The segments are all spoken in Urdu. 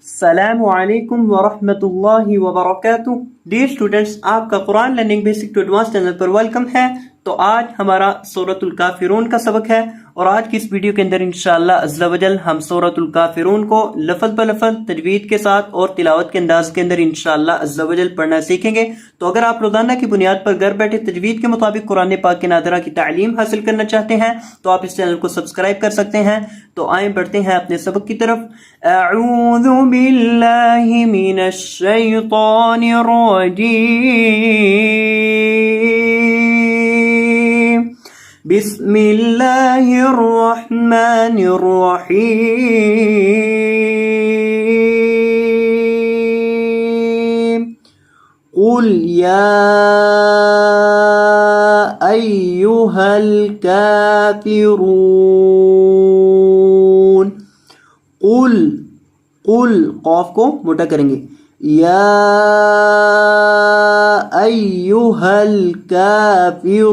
السلام علیکم ورحمۃ اللہ وبرکاتہ۔ ڈیئر اسٹوڈنٹس، آپ کا Quran learning basic to advance channel پر ویلکم ہے۔ تو آج ہمارا سورۃ الکافرون کا سبق ہے، اور آج کی اس ویڈیو کے اندر انشاءاللہ عز و جل ہم سورۃ الکافرون کو لفظ بلفظ تجوید کے ساتھ اور تلاوت کے انداز کے اندر انشاءاللہ عز و جل پڑھنا سیکھیں گے۔ تو اگر آپ روزانہ کی بنیاد پر گھر بیٹھے تجوید کے مطابق قرآن پاک کے ناظرہ کی تعلیم حاصل کرنا چاہتے ہیں تو آپ اس چینل کو سبسکرائب کر سکتے ہیں۔ تو آئیں بڑھتے ہیں اپنے سبق کی طرف۔ اعوذ باللہ من الشیطان الرجیم، بسم اللہ الرحمن الرحیم۔ قل یا ایہا الکافرون، قل قاف کو موٹا کریں گے، یا ایہا الکافرون،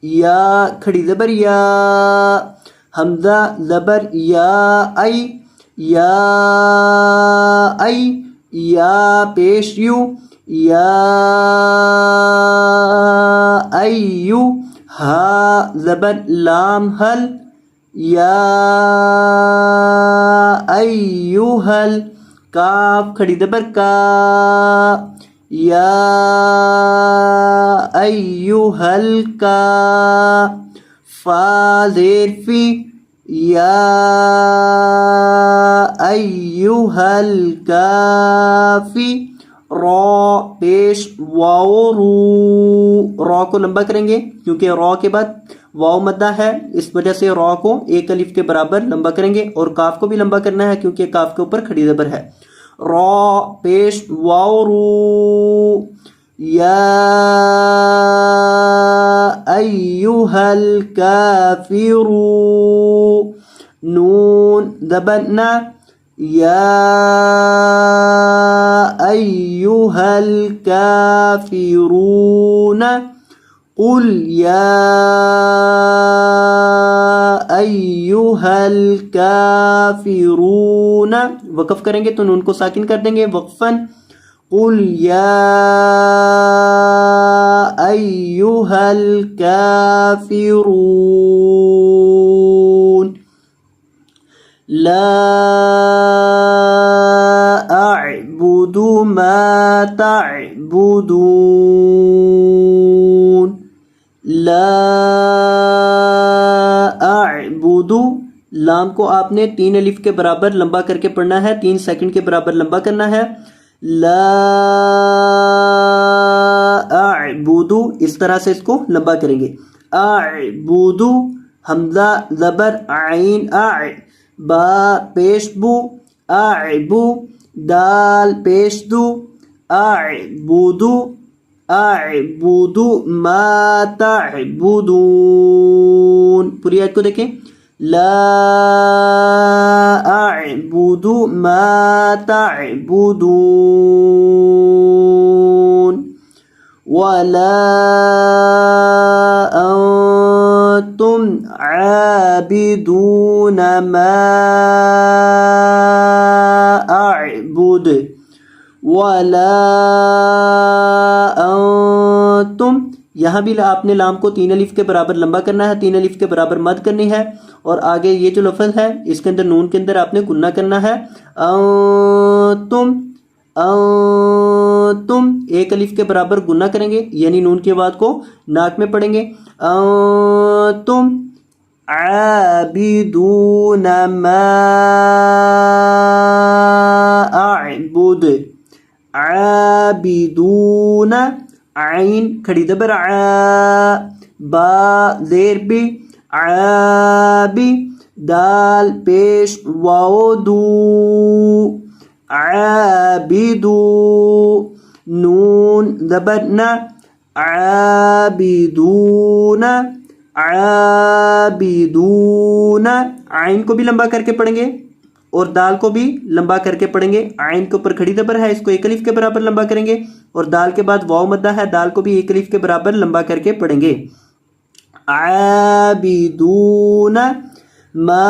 یا کھڑی زبر یا، حمزہ زبر یا، یا پیش یو، یا ایو، ہا زبر لام حل، یا ایوہل، کاف کھڑی زبر کا، یا ایوہل کا، فا زیر فی، یا ایوہل کافی، را پیش واو رو، را کو لمبا کریں گے کیونکہ را کے بعد واو مدہ ہے، اس وجہ سے را کو ایک الف کے برابر لمبا کریں گے، اور کاف کو بھی لمبا کرنا ہے کیونکہ کاف کے اوپر کھڑی زبر ہے۔ را پیش واو رو، یا ایہا الکافرون، نون زبر نا، یا ایہا الکافرون، قل یا ایہا الکافرون، وقف کریں گے تو نون کو ساکن کر دیں گے وقفاً، قل یا ایہا الکافرون، لا اعبد ما تعبدون، لا اعبد، لام کو آپ نے 3 الف کے برابر لمبا کر کے پڑھنا ہے، 3 سیکنڈ کے برابر لمبا کرنا ہے۔ لا اعبد، اس طرح سے اس کو لمبا کریں گے۔ اعبد، حمزہ زبر عین اع، با پیش بو، اعبو، دال پیش دو، اعبد، اعبد ما تعبدون، پوری آیت کو دیکھیں، لا اعبد ما تعبدون، ولا انتم عابدون ما اعبد، ولا انتم، یہاں بھی آپ نے لام کو 3 الف کے برابر لمبا کرنا ہے، 3 الف کے برابر مد کرنی ہے، اور آگے یہ جو لفظ ہے اس کے اندر نون کے اندر آپ نے گننا کرنا ہے۔ انتم، انتم، ایک الف کے برابر گننا کریں گے، یعنی نون کی آواز کو ناک میں پڑھیں گے۔ انتم عابدون ما اعبد، عابدون، عین کھڑی زبر ع، با زیر بی، عابی، دال پیش واو دو، عابدو، نون زبر نا، عابدون، عابدون، عین کو بھی لمبا کر کے پڑھیں گے اور دال کو بھی لمبا کر کے پڑھیں گے۔ عین کے اوپر کھڑی زبر ہے، اس کو 1 الف کے برابر لمبا کریں گے، اور دال کے بعد واو مدہ ہے، دال کو بھی 1 الف کے برابر لمبا کر کے پڑھیں گے۔ عابدون ما